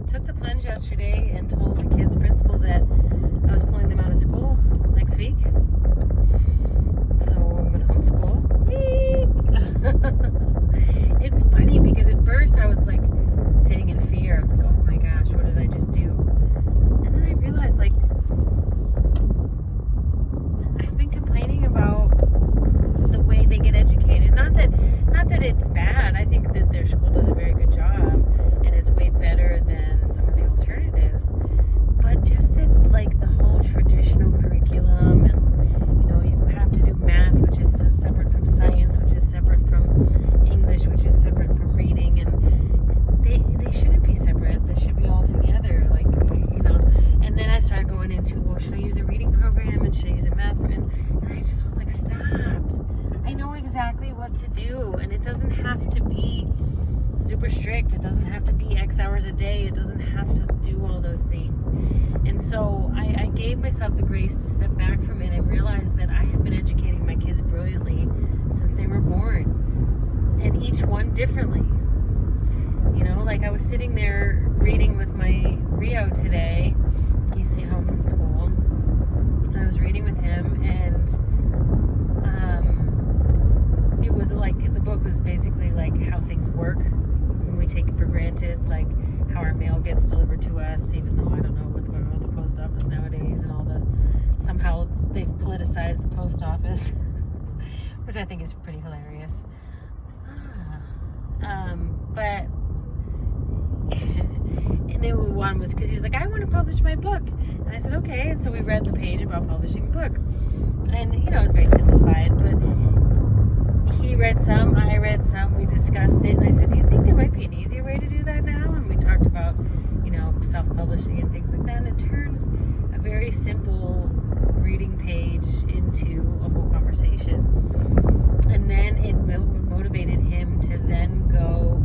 took the plunge yesterday and told the kids' principal that I was pulling them out of school next week. So I'm going to homeschool. It's funny because at first I was like sitting in fear. I was like, oh my gosh, what did I just do? And then I realized, like, I've been complaining about the way they get educated. Not that it's bad. I think that their school does a very good job and is way better than some of the alternatives. But just that, like, the whole traditional curriculum, and you have to do math, which is separate from science, which is separate from English, which is separate from reading, and they shouldn't be separate. They should be all together, like, And then I started going into, well, should I use a reading program and should I use a math program? And I just was like, stop. I know exactly what to do, and it doesn't have to be super strict. It doesn't have to be X hours a day. It doesn't have to do all those things. And so I gave myself the grace to step back from it and realize that I have been educating my kids brilliantly since they were born, and each one differently. Like I was sitting there reading with my Rio today. He's staying home from school. And I was reading with him, and it was like, the book was basically like how things work when we take it for granted, like how our mail gets delivered to us, even though I don't know what's going on with the post office nowadays, and somehow they've politicized the post office, which I think is pretty hilarious. But and then one was because he's like, I want to publish my book, and I said okay, and so we read the page about publishing a book, and it's very simplified, but he read some, I read some, we discussed it, and I said, do you think there might be an easier way to do that now? And we talked about self-publishing and things like that, and it turns a very simple reading page into a whole conversation. And then it motivated him to then go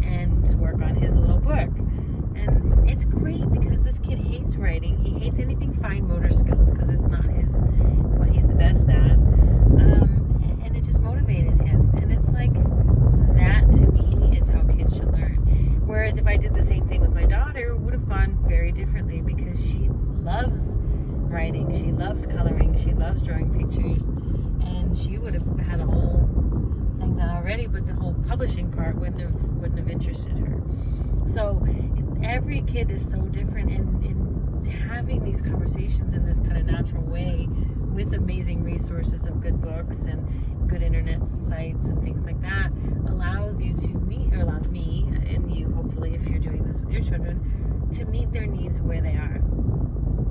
and work on his little book. And it's great because this kid hates writing. He hates anything fine motor skills because it's not what he's the best at. And it just motivated him. And it's like, that to me is how kids should learn. Whereas if I did the same thing with my daughter, it would have gone very differently, because she loves writing, she loves coloring, she loves drawing pictures, and she would have had a whole thing done already, but the whole publishing part wouldn't have interested her. So every kid is so different, and having these conversations in this kind of natural way with amazing resources of good books and good internet sites and things like that allows me, and you, hopefully, if you're doing this with your children, to meet their needs where they are.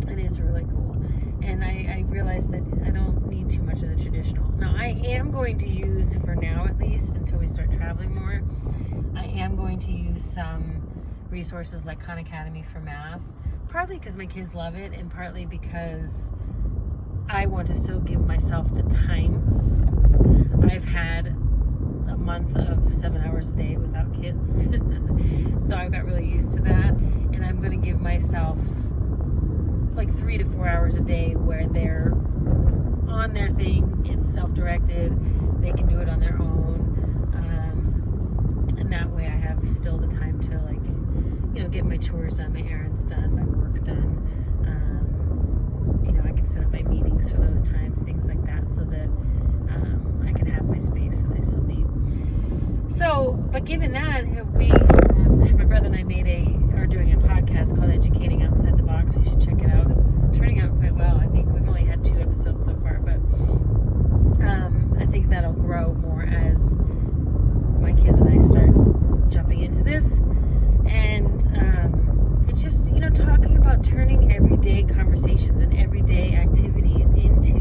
And it's really cool. And I realized that I don't need too much of the traditional. Now, I am going to use, for now at least, until we start traveling more, I am going to use some resources like Khan Academy for math, partly because my kids love it, and partly because I want to still give myself the time. I've had a month of 7 hours a day without kids, so I got really used to that, and I'm going to give myself like 3 to 4 hours a day where they're on their thing. It's self-directed. They can do it on their own, and that way I have still the time to, like, get my chores done, my errands done, my work done. I can set up my meetings for those times, things like that, so that I can have my space that I still need. So, but given that, my brother and I are doing a podcast called Educating Outside the Box. You should check it out. It's turning out quite well. I think we've only had 2 episodes so far, but I think that'll grow more as my kids and I start jumping into this. And it's just, talking about turning everyday conversations and everyday activities into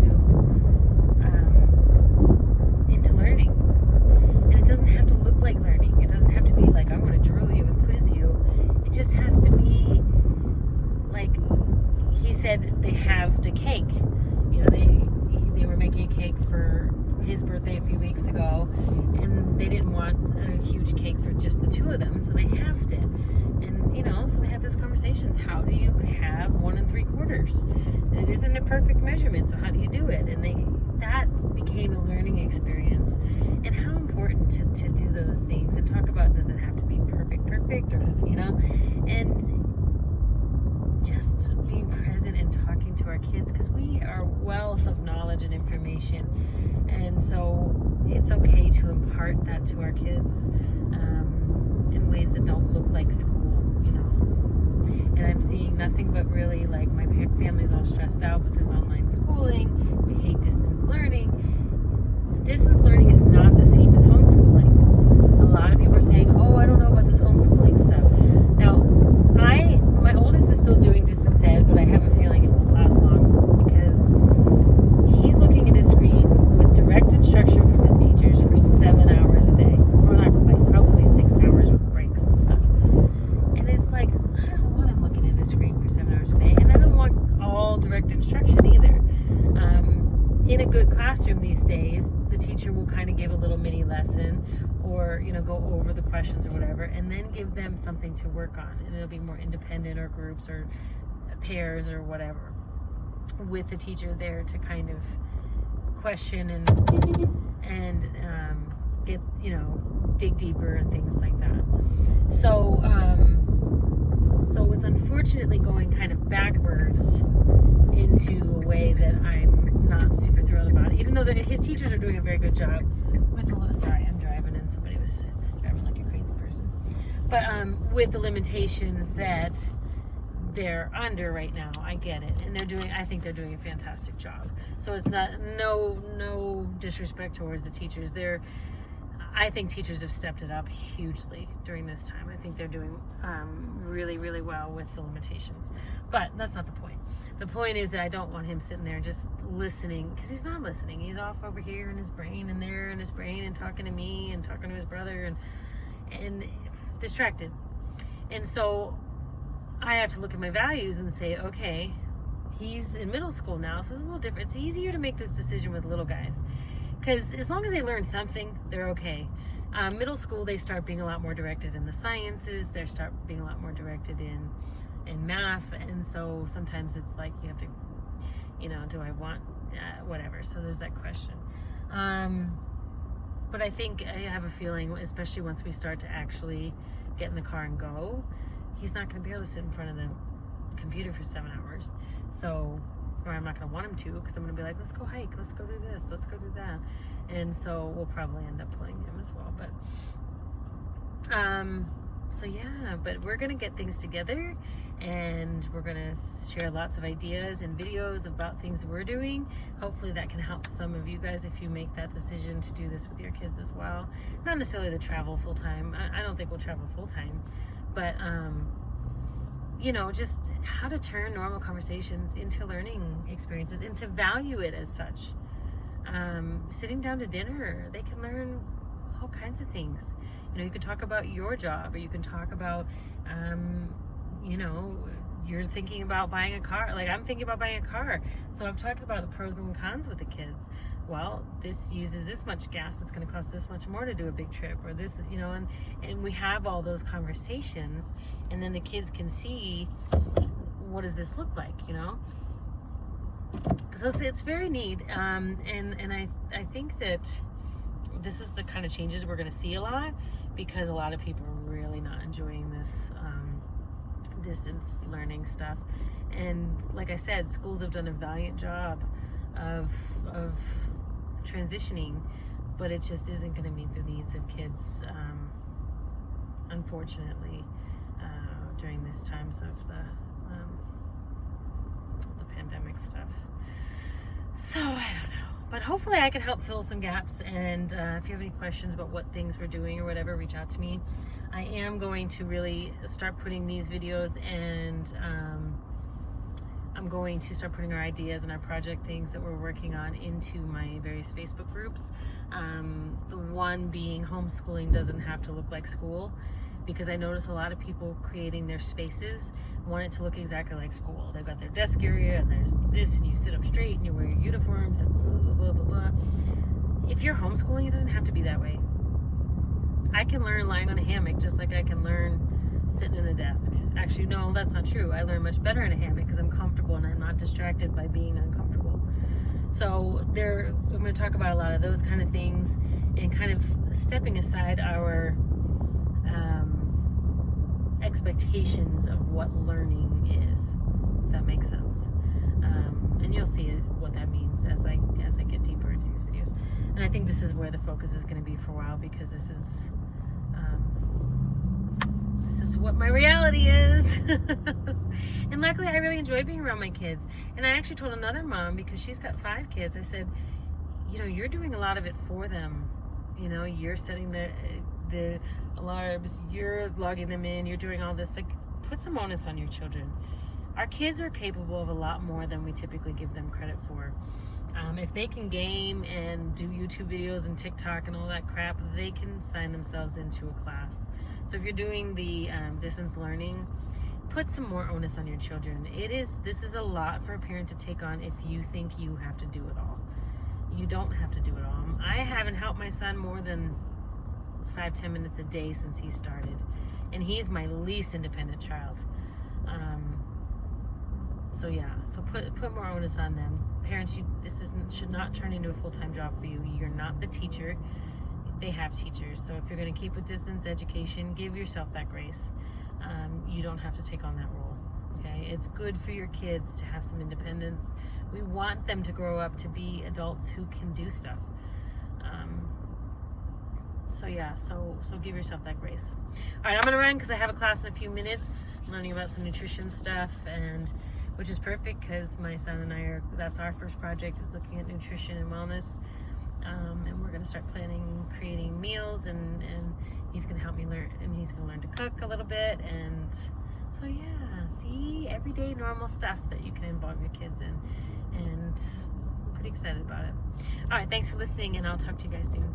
learning. And it doesn't have to look like learning. It doesn't have to be like, I'm going to drill you and quiz you. It just has to be like, he said they halved a cake. They were making a cake for his birthday a few weeks ago, and they didn't want a huge cake for just the 2 of them, so they halved it. And so they had those conversations. How do you have 1 3/4? And it isn't a perfect measurement, so how do you do it? And that became a learning experience. And how important to do those things and talk about, does it have to be perfect, or does it, and just being present and talking to our kids, because we are a wealth of knowledge and information, and so it's okay to impart that to our kids in ways that don't look like school, you know. And I'm seeing nothing but really, like, my family's all stressed out with this online schooling. We hate distance learning. Distance learning is not the same as homeschooling. A lot of people are saying, oh, I don't know about this homeschooling stuff. Now, my oldest is still doing distance ed, but I have a feeling it won't last long, because he's looking at his screen with direct instruction from his teachers for 7 hours a day. Well, not quite, probably 6 hours with breaks and stuff. And it's like, I don't want him looking at his screen for 7 hours a day, and I don't want all direct instruction either. In a good classroom these days, the teacher will kind of give a little mini lesson, or, you know, go over the questions or whatever, and then give them something to work on, and it'll be more independent, or groups or pairs or whatever, with the teacher there to kind of question and get, you know, dig deeper and things like that. So it's unfortunately going kind of backwards into a way that I'm not super thrilled about, even though his teachers are doing a very good job with sorry, I'm driving and somebody was driving like a crazy person, but with the limitations that they're under right now. I get it, and I think they're doing a fantastic job. So it's not no disrespect towards the teachers. I think teachers have stepped it up hugely during this time. I think they're doing really, really well with the limitations. But that's not the point. The point is that I don't want him sitting there just listening, because he's not listening. He's off over here in his brain and there in his brain, and talking to me and talking to his brother, and distracted. And so I have to look at my values and say, okay, he's in middle school now, so it's a little different. It's easier to make this decision with little guys, because as long as they learn something, they're okay. Middle school, they start being a lot more directed in the sciences. They start being a lot more directed in math. And so sometimes it's like you have to, you know, do I want whatever? So there's that question. But I think I have a feeling, especially once we start to actually get in the car and go, he's not going to be able to sit in front of the computer for 7 hours. So, or I'm not going to want him to, because I'm going to be like, let's go hike, let's go do this, let's go do that. And so we'll probably end up pulling him as well. But so yeah, but we're going to get things together, and we're going to share lots of ideas and videos about things we're doing. Hopefully that can help some of you guys if you make that decision to do this with your kids as well. Not necessarily to travel full time. I don't think we'll travel full time, but you know, just how to turn normal conversations into learning experiences and to value it as such. Sitting down to dinner, they can learn all kinds of things. You know, you can talk about your job, or you can talk about, you know, you're thinking about buying a car. Like, I'm thinking about buying a car. So I've talked about the pros and cons with the kids. Well, this uses this much gas. It's going to cost this much more to do a big trip, or this, you know, and we have all those conversations, and then the kids can see, what does this look like, you know? So it's very neat. And I think that this is the kind of changes we're going to see a lot, because a lot of people are really not enjoying this distance learning stuff. And like I said, schools have done a valiant job of transitioning, but it just isn't going to meet the needs of kids, unfortunately, during these times of the pandemic stuff. So I don't know, but hopefully I can help fill some gaps. And if you have any questions about what things we're doing or whatever, reach out to me. I am going to really start putting these videos, and I'm going to start putting our ideas and our project things that we're working on into my various Facebook groups. The one being homeschooling doesn't have to look like school, because I notice a lot of people creating their spaces want it to look exactly like school. They've got their desk area, and there's this, and you sit up straight, and you wear your uniforms, and blah, blah, blah, blah. If you're homeschooling, it doesn't have to be that way. I can learn lying on a hammock just like I can learn sitting in a desk. Actually, no, that's not true. I learn much better in a hammock because I'm comfortable and I'm not distracted by being uncomfortable. So I'm going to talk about a lot of those kind of things, and kind of stepping aside our expectations of what learning is. and you'll see what that means as I get deeper into these videos. And I think this is where the focus is going to be for a while, because this is what my reality is. And luckily I really enjoy being around my kids. And I actually told another mom, because she's got 5 kids, I said, you're doing a lot of it for them. You're setting the alarms, you're logging them in, you're doing all this. Like, put some onus on your children. Our kids are capable of a lot more than we typically give them credit for. If they can game and do YouTube videos and TikTok and all that crap, they can sign themselves into a class. So if you're doing the distance learning, put some more onus on your children. This is a lot for a parent to take on if you think you have to do it all. You don't have to do it all. I haven't helped my son more than 5-10 minutes a day since he started, and he's my least independent child. So put more onus on them. Parents, should not turn into a full-time job for you. You're not the teacher. They have teachers. So if you're going to keep with distance education, give yourself that grace. You don't have to take on that role. Okay, it's good for your kids to have some independence. We want them to grow up to be adults who can do stuff. So give yourself that grace. All right, I'm gonna run because I have a class in a few minutes, learning about some nutrition stuff, and which is perfect because my son and that's our first project, is looking at nutrition and wellness. And we're gonna start creating meals, and he's gonna help me learn, and he's gonna learn to cook a little bit. And so see, everyday normal stuff that you can involve your kids in, and I'm pretty excited about it. All right, thanks for listening, and I'll talk to you guys soon.